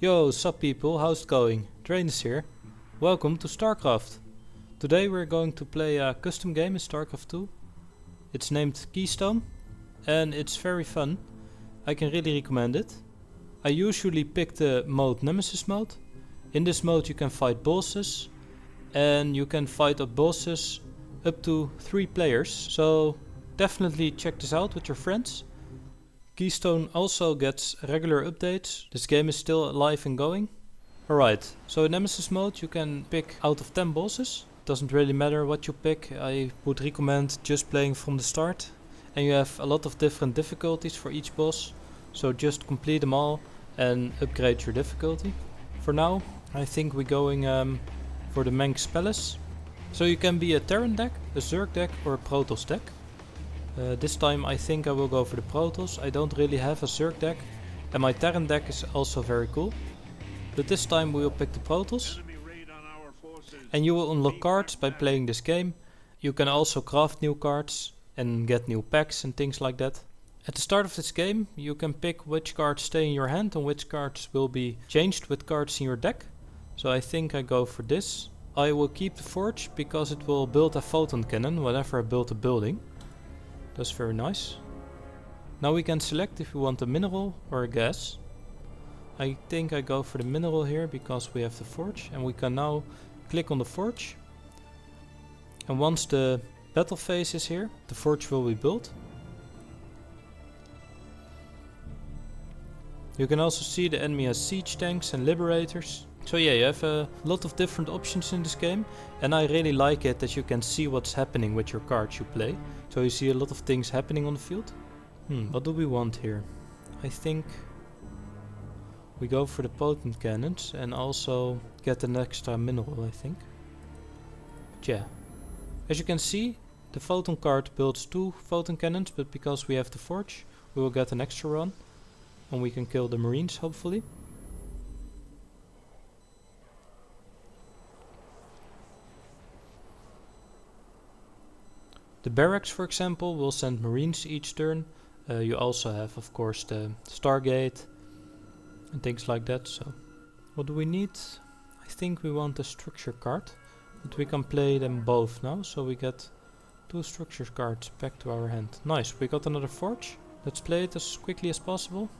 Yo, sup people, how's it going? Dranus here. Welcome to Starcraft. Today we're going to play a custom game in Starcraft 2. It's named Keystone and it's very fun. I can really recommend it. I usually pick the mode Nemesis Mode. In this mode you can fight bosses and you can fight up bosses up to 3 players. So definitely check this out with your friends. Keystone also gets regular updates. This game is still alive and going. Alright, so in Nemesis mode you can pick out of 10 bosses. Doesn't really matter what you pick. I would recommend just playing from the start. And you have a lot of different difficulties for each boss. So just complete them all and upgrade your difficulty. For now, I think we're going for the Mengks Palace. So you can be a Terran deck, a Zerg deck or a Protoss deck. This time I think I will go for the Protoss. I don't really have a Zerg deck and my Terran deck is also very cool. But this time we will pick the Protoss. And you will unlock cards by playing this game. You can also craft new cards and get new packs and things like that. At the start of this game you can pick which cards stay in your hand and which cards will be changed with cards in your deck. So I think I go for this. I will keep the Forge because it will build a photon cannon whenever I build a building. That's very nice. Now we can select if we want a mineral or a gas. I think I go for the mineral here because we have the forge and we can now click on the forge. And once the battle phase is here, the forge will be built. You can also see the enemy has siege tanks and liberators. So yeah, you have a lot of different options in this game and I really like it that you can see what's happening with your cards you play. So you see a lot of things happening on the field. What do we want here? I think we go for the potent cannons and also get an extra mineral, I think. But yeah, as you can see, the photon card builds 2 photon cannons, but because we have the forge, we will get an extra run and we can kill the marines hopefully. The barracks, for example, will send marines each turn. You also have, of course, the Stargate and things like that. So, what do we need? I think we want a structure card, but we can play them both now. So we get 2 structure cards back to our hand. Nice, we got another forge. Let's play it as quickly as possible.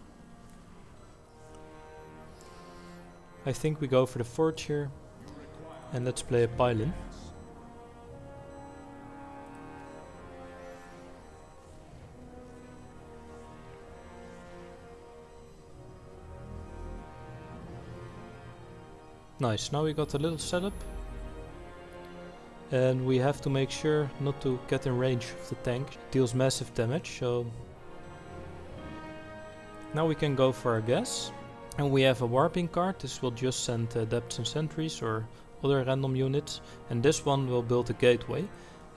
I think we go for the forge here, and let's play a pylon. Nice, now we got a little setup and we have to make sure not to get in range of the tank. It deals massive damage, so now we can go for our gas. And we have a warping card. This will just send depths and sentries or other random units, and this one will build a gateway,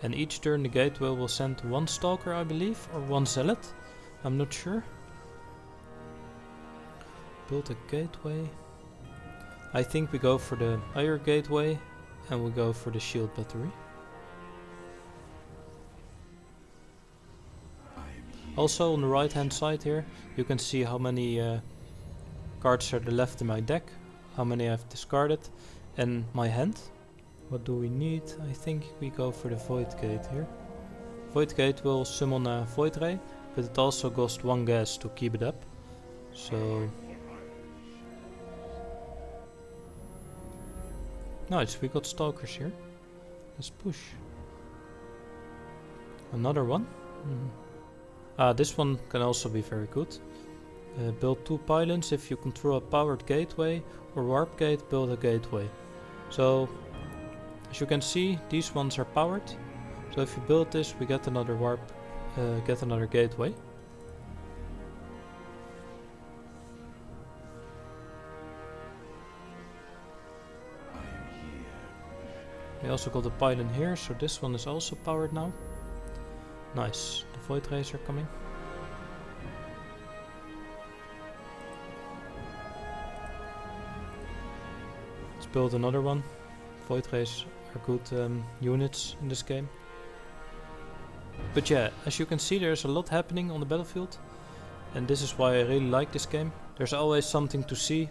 and each turn the gateway will send 1 stalker, I believe, or 1 zealot, I'm not sure. Build a gateway. I think we go for the iron gateway and we go for the shield battery. Also on the right hand side here you can see how many cards are left in my deck, how many I've discarded, and my hand. What do we need? I think we go for the void gate here. Void gate will summon a void ray, but it also costs 1 gas to keep it up. So nice, we got stalkers here. Let's push. Another one. This one can also be very good. Build 2 pylons if you control a powered gateway, or warp gate, build a gateway. So as you can see, these ones are powered. So if you build this, we get another warp, get another gateway. We also got a pylon here, so this one is also powered now. Nice, the void rays are coming. Let's build another one. Void rays are good units in this game. But yeah, as you can see, there's a lot happening on the battlefield, and this is why I really like this game. There's always something to see.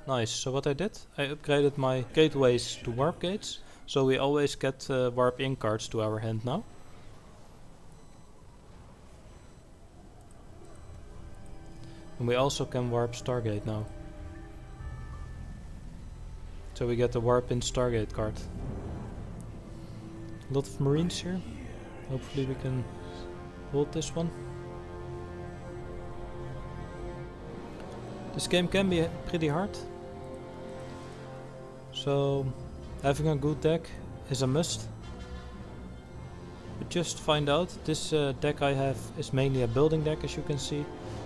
Nice. So what I did, I upgraded my gateways to warp gates, so we always get warp in cards to our hand now. And we also can warp Stargate now. So we get the warp in Stargate card. A lot of marines here. Hopefully we can hold this one. This game can be pretty hard. So having a good deck is a must. But just find out, this deck I have is mainly a building deck, as you can see.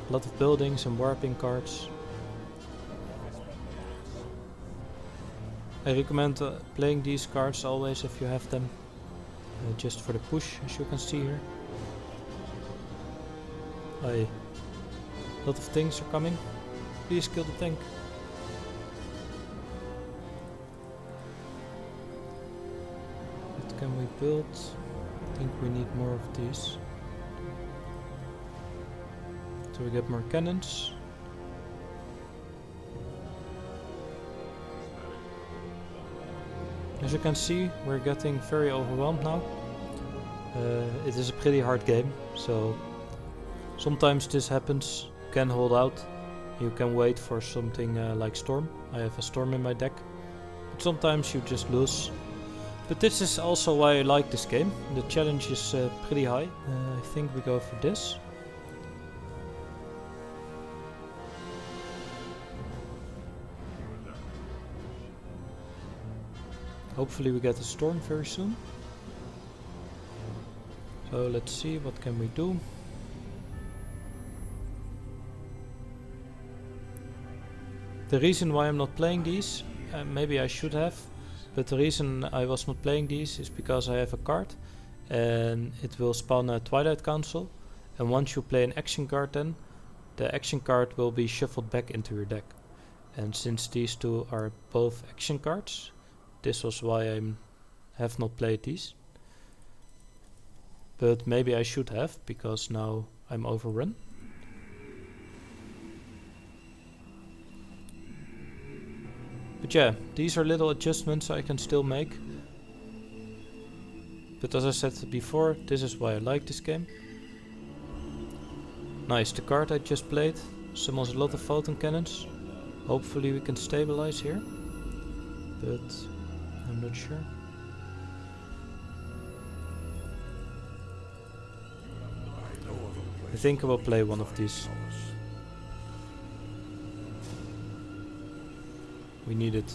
A lot of buildings and warping cards. I recommend playing these cards always if you have them. Just for the push, as you can see here. A lot of things are coming. Please kill the tank. What can we build? I think we need more of these. So we get more cannons. As you can see, we're getting very overwhelmed now. It is a pretty hard game, so sometimes this happens. You can hold out. You can wait for something like Storm. I have a Storm in my deck. But sometimes you just lose. But this is also why I like this game. The challenge is pretty high. I think we go for this. Hopefully we get a Storm very soon. So let's see, what can we do? The reason why I'm not playing these, maybe I should have, but the reason I was not playing these is because I have a card and it will spawn a Twilight Council, and once you play an action card, then the action card will be shuffled back into your deck. And since these two are both action cards, this was why I have not played these. But maybe I should have, because now I'm overrun. But yeah, these are little adjustments I can still make. But as I said before, this is why I like this game. Nice, the card I just played summons a lot of photon cannons. Hopefully we can stabilize here. But I'm not sure. I think I will play one of these. We need it.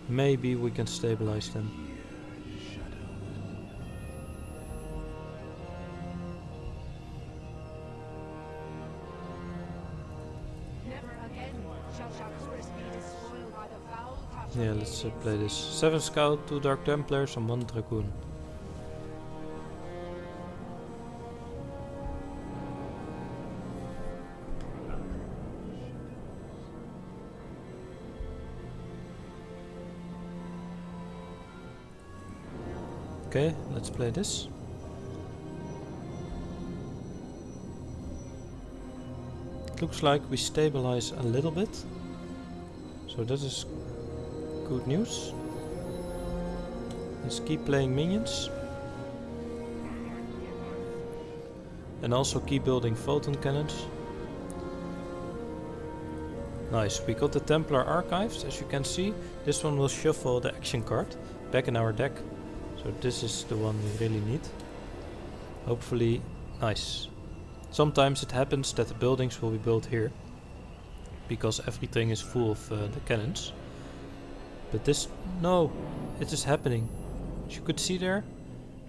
Maybe we can stabilize them. Yeah, let's play this. 7 Scout, 2 Dark Templars and 1 Dragoon. Okay, let's play this. It looks like we stabilize a little bit. So that is good news. Let's keep playing minions. And also keep building photon cannons. Nice, we got the Templar archives. As you can see, this one will shuffle the action card back in our deck. So this is the one we really need. Hopefully, nice. Sometimes it happens that the buildings will be built here, because everything is full of the cannons. But this, no, it is happening. As you could see there,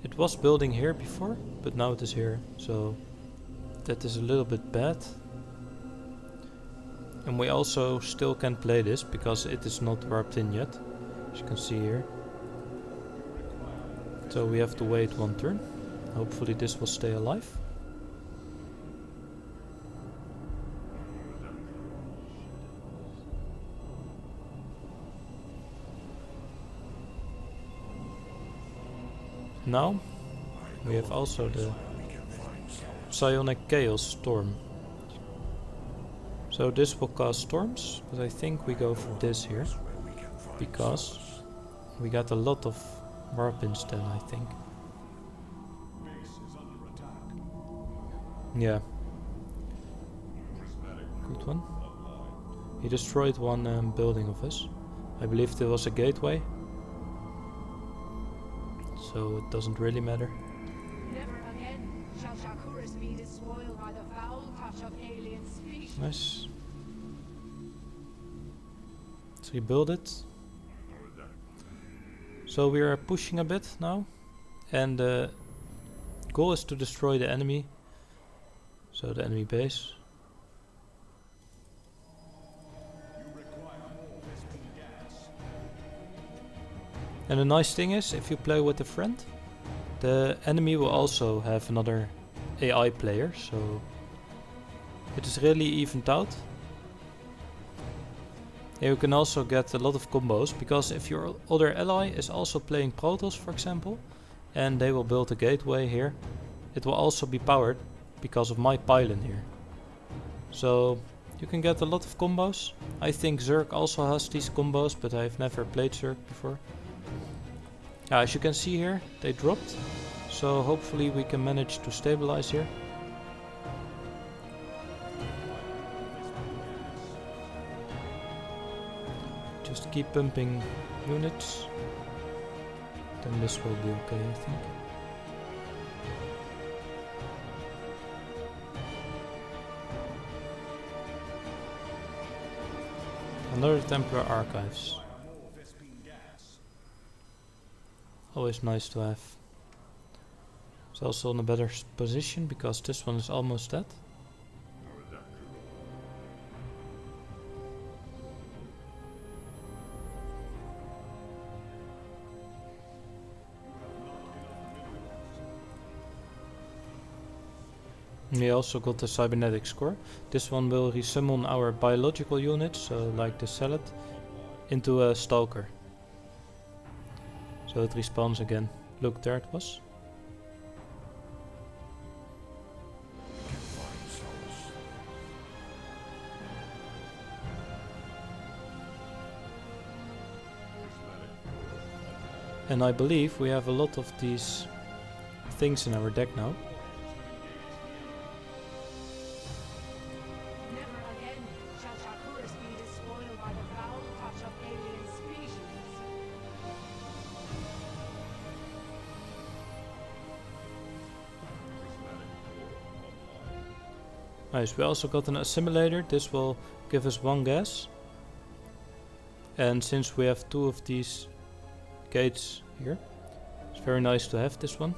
it was building here before, but now it is here. So that is a little bit bad. And we also still can play this because it is not warped in yet, as you can see here. So we have to wait one turn. Hopefully this will stay alive. Now we have also the Psionic Chaos Storm. So this will cause storms, but I think we go for this here, because we got a lot of weapons then, I think. Yeah. Good one. He destroyed one building of us. I believe there was a gateway, so it doesn't really matter. Never again shall Shakuras be despoiled by the foul touch of alien species. Nice. So you build it. So we are pushing a bit now, and the goal is to destroy the enemy. So the enemy base. And the nice thing is, if you play with a friend, the enemy will also have another AI player, so it is really evened out. And you can also get a lot of combos, because if your other ally is also playing Protoss, for example, and they will build a gateway here, it will also be powered because of my pylon here. So you can get a lot of combos. I think Zerg also has these combos, but I've never played Zerg before. As you can see here, they dropped, so hopefully we can manage to stabilize here. Just keep pumping units, then this will be okay, I think. Another Templar Archives. Always nice to have. It's also in a better position because this one is almost dead. We also got the cybernetic score. This one will resummon our biological units, so like the salad, into a stalker. So it respawns again. Look, there it was. And I believe we have a lot of these things in our deck now. Nice, we also got an assimilator. This will give us 1 gas. And since we have 2 of these gates here, it's very nice to have this one.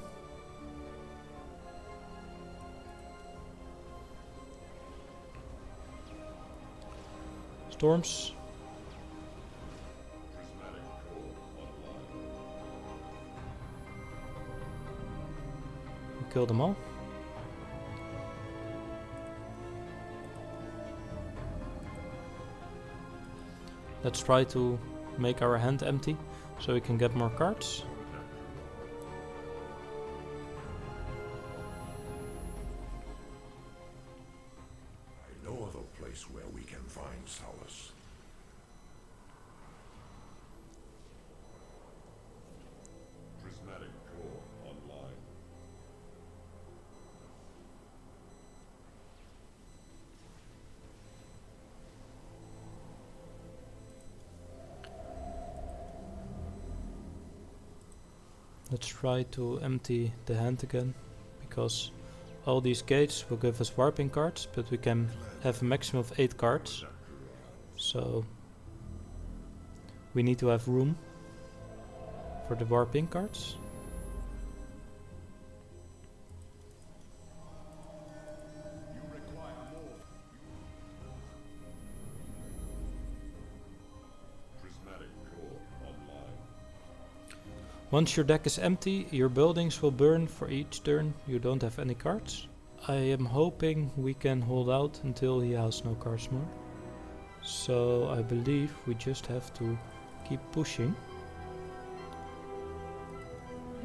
Storms. We kill them all. Let's try to make our hand empty so we can get more cards. I know of a place where we can find solace. Prismatic core online. Let's try to empty the hand again, because all these gates will give us warping cards, but we can have a maximum of 8 cards. So we need to have room for the warping cards. Once your deck is empty, your buildings will burn for each turn you don't have any cards. I am hoping we can hold out until he has no cards more. So I believe we just have to keep pushing.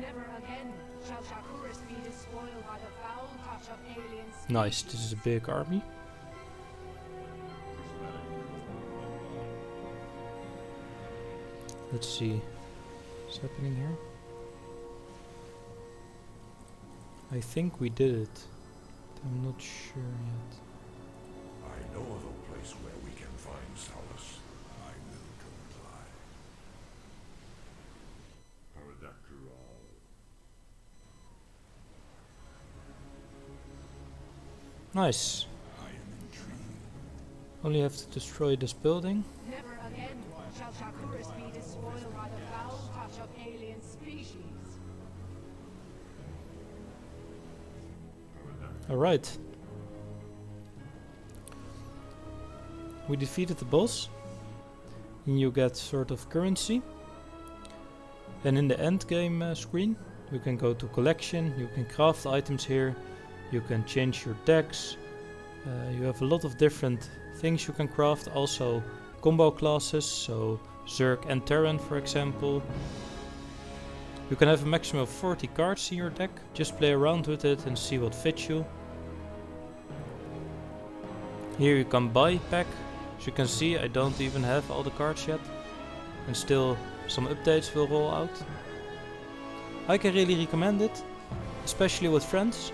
Never again shall Shakuras be despoiled by the foul touch of alien species. Nice, this is a big army. Let's see what's happening here. I think we did it. I'm not sure yet. I know of a place where we can find solace. I will comply. Nice. I am intrigued. Only have to destroy this building. Never again shall Shakuris be despoiled by the foul touch of alien species. Alright. We defeated the boss. And you get sort of currency. And in the end game screen, you can go to collection, you can craft items here, you can change your decks. You have a lot of different things you can craft. Also combo classes, so Zerg and Terran for example. You can have a maximum of 40 cards in your deck. Just play around with it and see what fits you. Here you can buy pack. As you can see, I don't even have all the cards yet. And still some updates will roll out. I can really recommend it, especially with friends.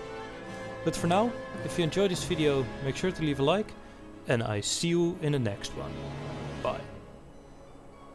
But for now, if you enjoyed this video, make sure to leave a like. And I see you in the next one.